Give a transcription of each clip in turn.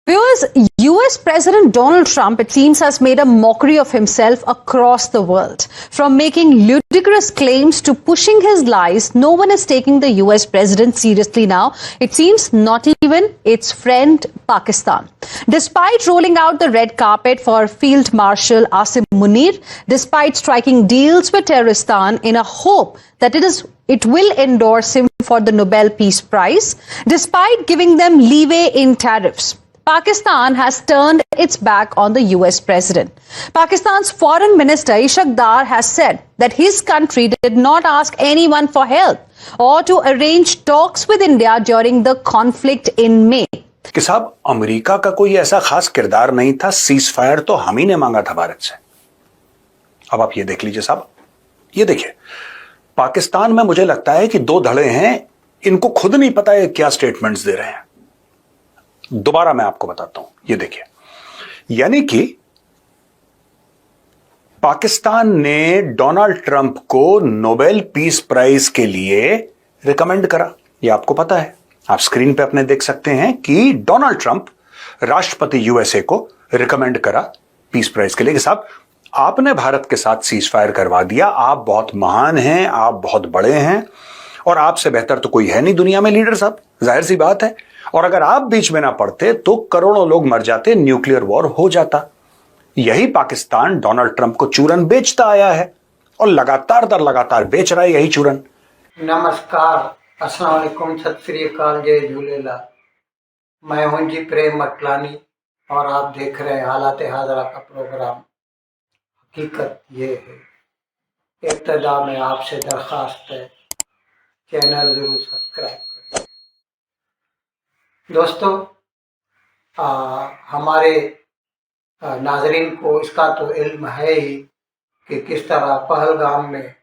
Viewers, US President Donald Trump, it seems, has made a mockery of himself across the world. From making ludicrous claims to pushing his lies, no one is taking the US president seriously now. It seems not even its friend Pakistan. Despite rolling out the red carpet for Field Marshal Asim Munir, despite striking deals with Terroristan in a hope that it will endorse him for the Nobel Peace Prize, despite giving them leeway in tariffs, Pakistan has turned its back on the US president. Pakistan's foreign minister Ishaq Dar has said that his country did not ask anyone for help or to arrange talks with India during the conflict in May. कि साहब America का कोई ऐसा खास किरदार नहीं था, cease fire तो हम ही ने मांगा था भारत से। अब आप ये देख लीजिए साहब, ये देखिए, पाकिस्तान में मुझे लगता है कि दो धड़े हैं, इनको खुद नहीं पता है क्या स्टेटमेंट्स दे रहे हैं। दोबारा मैं आपको बताता हूं, ये देखिए, यानी कि पाकिस्तान ने डोनाल्ड ट्रंप को नोबेल पीस प्राइज के लिए रिकमेंड करा। ये आपको पता है, आप स्क्रीन पे अपने देख सकते हैं कि डोनाल्ड ट्रंप राष्ट्रपति यूएसए को रिकमेंड करा पीस प्राइज के लिए कि साहब आपने भारत के साथ सीज फायर करवा दिया, आप बहुत महान हैं, आप बहुत बड़े हैं और आपसे बेहतर तो कोई है नहीं दुनिया में लीडर साहब, जाहिर सी बात है। और अगर आप बीच में ना पड़ते तो करोड़ों लोग मर जाते, न्यूक्लियर वॉर हो जाता। यही पाकिस्तान डोनाल्ड ट्रंप को चूरन बेचता आया है और लगातार दर लगातार बेच रहा है यही चूरन। नमस्कार, अस्सलाम वालेकुम, सत श्री अकाल, जय झूलेलाल। मैं हूं जी प्रेम मटलानी और आप देख रहे हैं हालात हाजरा का प्रोग्राम। हकीकत ये है, इब्तिदा में आपसे दरखास्त है, चैनल जरूर सब्सक्राइब करें। दोस्तों, हमारे नाजरीन को इसका तो इल्म है ही कि किस तरह पहलगाम में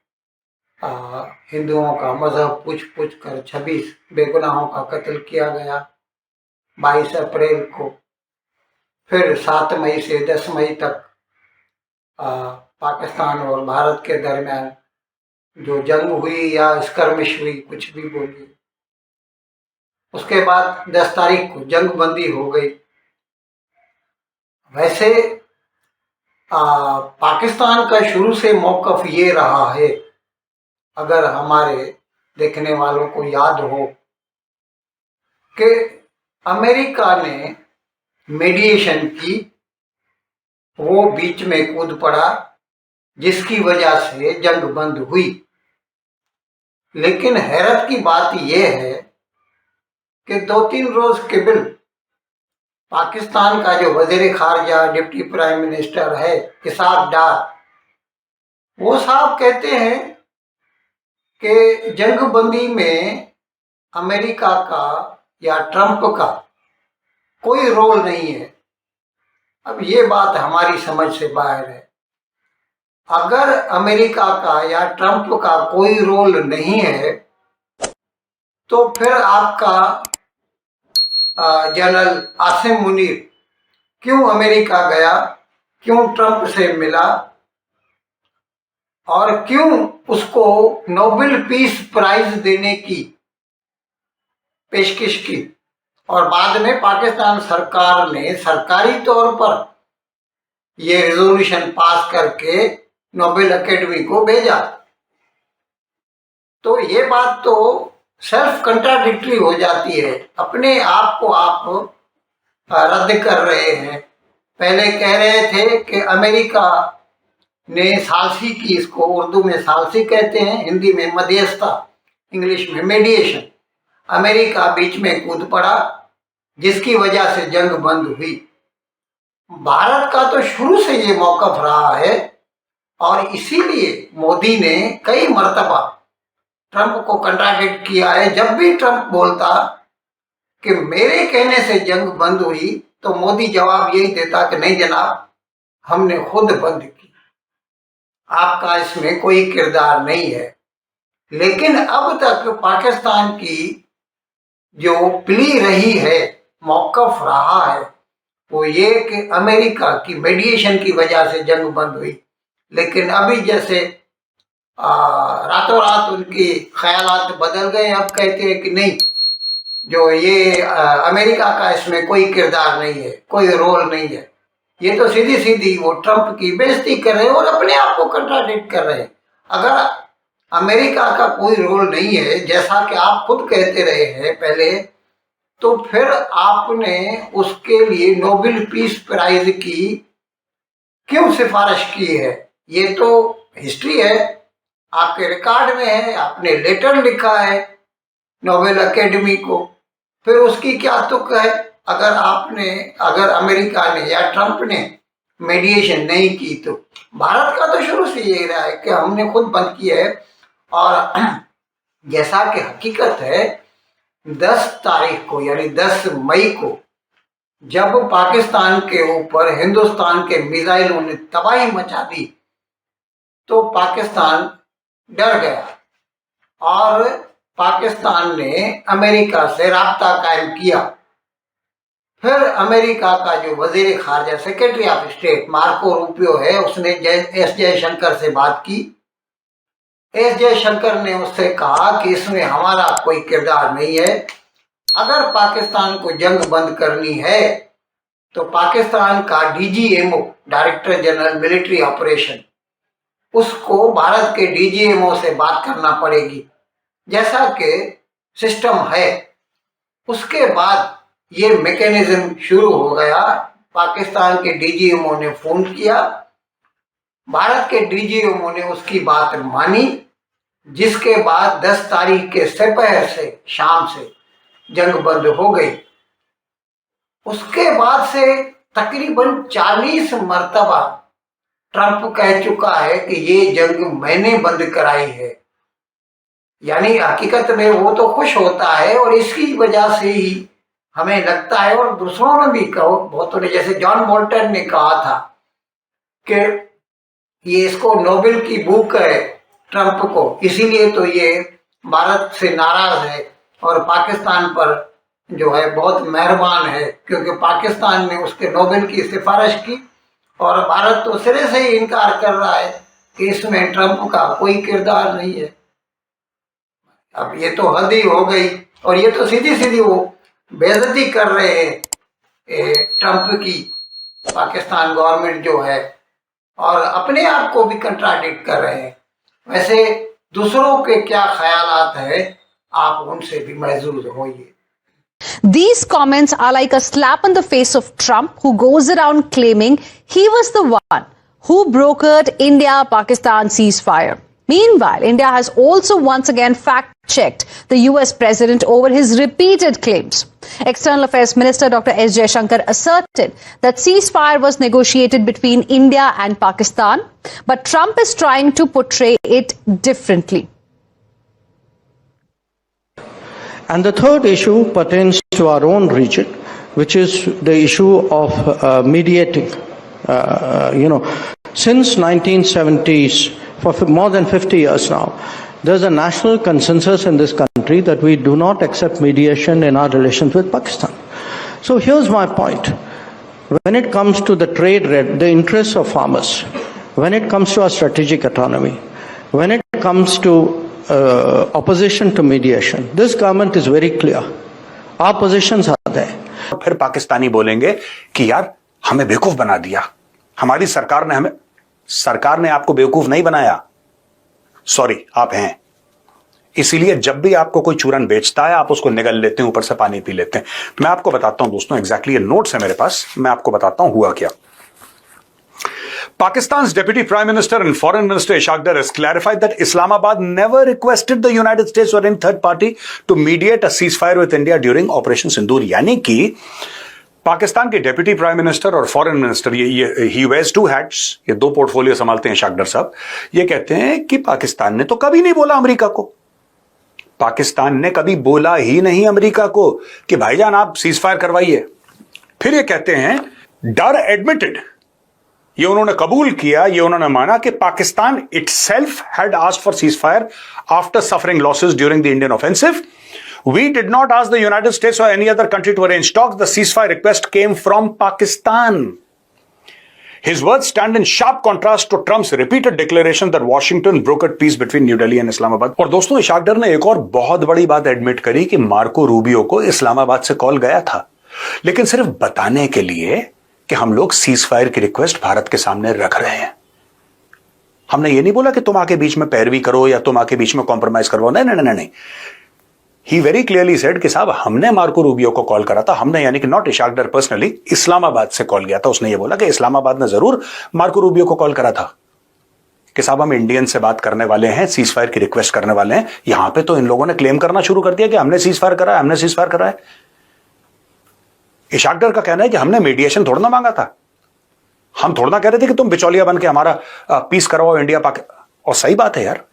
हिंदुओं का मजहब पूछ कर 26 बेगुनाहों का कत्ल किया गया 22 अप्रैल को। फिर 7 मई से 10 मई तक पाकिस्तान और भारत के दरमियान जो जंग हुई या स्कर्मिश हुई, कुछ भी बोलिए, उसके बाद 10 तारीख को जंग बंदी हो गई। वैसे पाकिस्तान का शुरू से मौक़िफ़ ये रहा है, अगर हमारे देखने वालों को याद हो, कि अमेरिका ने मीडिएशन की, वो बीच में कूद पड़ा जिसकी वजह से जंग बंद हुई। लेकिन हैरत की बात यह है कि 2-3 रोज केबल पाकिस्तान का जो वज़ीर ख़ारजा डिप्टी प्राइम मिनिस्टर है इसहाक डार, वो साहब कहते हैं कि जंग बंदी में अमेरिका का या ट्रंप का कोई रोल नहीं है। अब ये बात हमारी समझ से बाहर है। अगर अमेरिका का या ट्रंप का कोई रोल नहीं है तो फिर आपका जनरल आसिम मुनीर क्यों अमेरिका गया, क्यों ट्रंप से मिला और क्यों उसको नोबेल पीस प्राइज देने की पेशकश की, और बाद में पाकिस्तान सरकार ने सरकारी तौर पर ये रेजोल्यूशन पास करके नोबेल अकेडमी को भेजा। तो ये बात तो सेल्फ कंट्राडिक्टरी हो जाती है, अपने आप को आप रद्द कर रहे हैं। पहले कह रहे थे कि अमेरिका ने सालसी की, इसको उर्दू में सालसी कहते हैं, हिंदी में मध्यस्थता, इंग्लिश में मीडिएशन। अमेरिका बीच में कूद पड़ा जिसकी वजह से जंग बंद हुई। भारत का तो शुरू से ये मौक़िफ़ रहा है और इसीलिए मोदी ने कई मर्तबा ट्रंप को कंट्राडिक्ट किया है। जब भी ट्रंप बोलता कि मेरे कहने से जंग बंद हुई तो मोदी जवाब यही देता कि नहीं जनाब, हमने खुद बंद की, आपका इसमें कोई किरदार नहीं है। लेकिन अब तक पाकिस्तान की जो प्ली रही है, मौक़िफ़ रहा है, वो ये कि अमेरिका की मीडिएशन की वजह से जंग बंद हुई। लेकिन अभी जैसे रातों रात उनके ख्यालात बदल गए, अब कहते हैं कि नहीं, जो ये अमेरिका का इसमें कोई किरदार नहीं है, कोई रोल नहीं है। ये तो सीधी सीधी वो ट्रंप की बेइज्जती कर रहे हैं और अपने आप को कंट्राडिक्ट कर रहे हैं। अगर अमेरिका का कोई रोल नहीं है, जैसा कि आप खुद कहते रहे हैं पहले, तो फिर आपने उसके लिए नोबेल पीस प्राइज की क्यों सिफारिश की है? ये तो हिस्ट्री है, आपके रिकॉर्ड में है, आपने लेटर लिखा है नोबेल अकेडमी को, फिर उसकी क्या तुक है? अगर अमेरिका ने या ट्रंप ने मीडिएशन नहीं की, तो भारत का तो शुरू से यही रहा है कि हमने खुद बंद किया है। और जैसा कि हकीकत है, 10 तारीख को यानी 10 मई को जब पाकिस्तान के ऊपर हिंदुस्तान के मिसाइलों ने तबाही मचा दी, तो पाकिस्तान डर गया और पाकिस्तान ने अमेरिका से राब्ता कायम किया। फिर अमेरिका का जो वजीर खारजा secretary of state Marco Rubio है, उसने एस जयशंकर से बात की। एस जयशंकर ने उससे कहा कि इसमें हमारा कोई किरदार नहीं है। अगर पाकिस्तान को जंग बंद करनी है तो पाकिस्तान का DGMO, director general military operation, उसको भारत के डीजीएमओ से बात करना पड़ेगी, जैसा कि सिस्टम है। उसके बाद ये मैकेनिज्म शुरू हो गया। पाकिस्तान के डीजीएमओ ने फोन किया, भारत के डीजीएमओ ने उसकी बात मानी, जिसके बाद 10 तारीख के दोपहर से शाम से जंग बंद हो गई। उसके बाद से तकरीबन 40 मरतबा ट्रंप कह चुका है कि ये जंग मैंने बंद कराई है। यानी हकीकत में वो तो खुश होता है और इसकी वजह से ही हमें लगता है, और दूसरों ने भी कहा, बहुतों ने, जैसे जॉन बोल्टन ने कहा था कि ये इसको नोबेल की बुक है ट्रंप को, इसीलिए तो ये भारत से नाराज है और पाकिस्तान पर जो है बहुत मेहरबान है, क्योंकि पाकिस्तान ने उसके नोबेल की सिफारिश की और भारत तो सिरे से ही इनकार कर रहा है कि इसमें ट्रंप का कोई किरदार नहीं है। अब ये तो हद ही हो गई, और ये तो सीधी सीधी वो बेइज्जती कर रहे हैं ट्रंप की, पाकिस्तान गवर्नमेंट जो है, और अपने आप को भी कंट्राडिक्ट कर रहे हैं। वैसे दूसरों के क्या ख्यालात है, आप उनसे भी महजूज होइए। These comments are like a slap on the face of Trump, who goes around claiming he was the one who brokered India-Pakistan ceasefire. Meanwhile, India has also once again fact-checked the US president over his repeated claims. External Affairs Minister Dr. S. Jaishankar asserted that ceasefire was negotiated between India and Pakistan, but Trump is trying to portray it differently. And the third issue pertains to our own region, which is the issue of mediating. Since 1970s, for more than 50 years now, there's a national consensus in this country that we do not accept mediation in our relations with Pakistan. So here's my point. When it comes to the trade, the interests of farmers, when it comes to our strategic autonomy, when it comes to opposition to mediation, this government is very clear. Our positions are there. फिर पाकिस्तानी बोलेंगे कि यार हमें बेवकूफ बना दिया, हमारी सरकार ने आपको बेवकूफ नहीं बनाया, सॉरी आप हैं। इसीलिए जब भी आपको कोई चूरन बेचता है आप उसको निगल लेते हैं, ऊपर से पानी पी लेते हैं। मैं आपको बताता हूं दोस्तों, एग्जैक्टली ये नोट्स है मेरे पास, मैं आपको बताता हूं हुआ क्या। Pakistan's Deputy Prime Minister and Foreign Minister Ishaq Dar has clarified that Islamabad never requested the United States or any third party to mediate a ceasefire with India during Operation Sindoor। यानी कि पाकिस्तान के deputy prime minister और foreign minister, ये he wears 2 hats, ये 2 portfolio संभालते हैं इशाक डर साहब। ये कहते हैं कि पाकिस्तान ने तो कभी नहीं बोला अमेरिका को, पाकिस्तान ने कभी बोला ही नहीं अमेरिका को कि भाईजान आप सीजफायर करवाइए। फिर ये कहते हैं डर एडमिटेड, ये उन्होंने कबूल किया, ये उन्होंने माना कि Pakistan itself had asked for ceasefire after suffering losses during the Indian offensive. We did not ask the United States or any other country to arrange talks. The ceasefire request came from Pakistan. His words stand in sharp contrast to Trump's repeated declaration that Washington brokered peace between New Delhi and Islamabad. और दोस्तों, इशाक डर ने एक और बहुत बड़ी बात admit करी कि मार्को रूबियो को इस्लामाबाद से कॉल गया था, लेकिन सिर्फ बताने के लिए कि हम लोग सीज फायर की रिक्वेस्ट भारत के सामने रख रहे हैं। हमने ये नहीं बोला कि तुम आके बीच में पैरवी करो या तुम आके बीच में कॉम्प्रोमाइज करवाओ, नहीं नहीं नहीं नहीं। ही वेरी क्लियरली सेड कि साहब हमने मार्को रूबियो को कॉल करा था, हमने यानी कि नॉट इशाक डर पर्सनली, इस्लामाबाद से कॉल गया था। उसने ये बोला कि इस्लामाबाद ने जरूर मार्को रूबियो को कॉल करा था कि साहब हम इंडियन से बात करने वाले हैं, सीज फायर की रिक्वेस्ट करने वाले हैं। यहां पे तो इन लोगों ने क्लेम करना शुरू कर दिया कि हमने सीज फायर करा है, हमने सीज फायर करा है। इशाक डर का कहना है कि हमने मीडिएशन थोड़ा ना मांगा था, हम थोड़ा ना कह रहे थे कि तुम बिचौलिया बन के हमारा पीस करवाओ इंडिया पाकिस्तान। और सही बात है यार,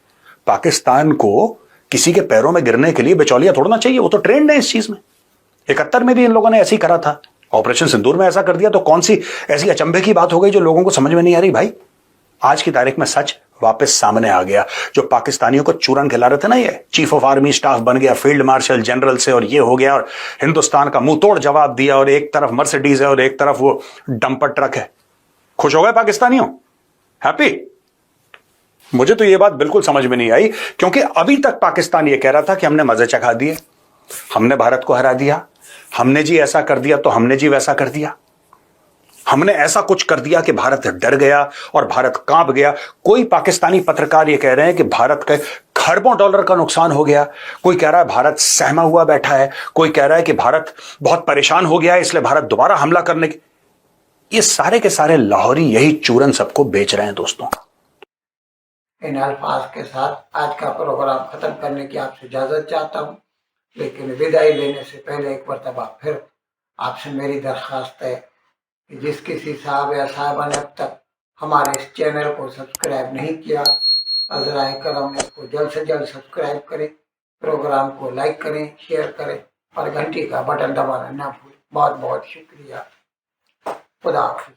पाकिस्तान को किसी के पैरों में गिरने के लिए बिचौलिया थोड़ा ना चाहिए, वो तो ट्रेंड है इस चीज में। 71 में भी इन लोगों ने ऐसे ही करा था, ऑपरेशन सिंदूर में ऐसा कर दिया, तो कौन सी ऐसी अचंभे की बात हो गई जो लोगों को समझ में नहीं आ रही। भाई आज की तारीख में सच वापस सामने आ गया। जो पाकिस्तानियों को चूरन खिला रहे थे ना, ये चीफ ऑफ आर्मी स्टाफ बन गया फील्ड मार्शल जनरल से, और ये हो गया, और हिंदुस्तान का मुंह तोड़ जवाब दिया, और एक तरफ मर्सिडीज है और एक तरफ वो डंपर ट्रक है। खुश हो गए पाकिस्तानियों? हैप्पी? मुझे तो ये बात बिल्कुल समझ में नहीं आई, क्योंकि अभी तक पाकिस्तान ये कह रहा था कि हमने मजे चखा दिए, हमने भारत को हरा दिया, हमने जी ऐसा कर दिया तो हमने जी वैसा कर दिया, हमने ऐसा कुछ कर दिया कि भारत डर गया और भारत कांप गया। कोई पाकिस्तानी पत्रकार ये कह रहे हैं कि भारत के खरबों डॉलर का नुकसान हो गया, कोई कह रहा है भारत सहमा हुआ बैठा है, कोई कह रहा है कि भारत बहुत परेशान हो गया है इसलिए भारत दोबारा हमला करने की। ये सारे के सारे लाहौरी यही चूरन सबको बेच रहे हैं दोस्तों। इन अल्फाज के साथ आज का प्रोग्राम खत्म करने की आपसे इजाजत चाहता हूँ, लेकिन विदाई लेने से पहले एक मरतबा फिर आपसे मेरी दरख्वास्त है कि जिस किसी साहब या साहबा ने अब तक हमारे इस चैनल को सब्सक्राइब नहीं किया, अज़राए करम इसको जल्द से जल्द सब्सक्राइब करें, प्रोग्राम को लाइक करें, शेयर करें और घंटी का बटन दबाना ना भूलें। बहुत बहुत शुक्रिया। खुदा हाफिज़।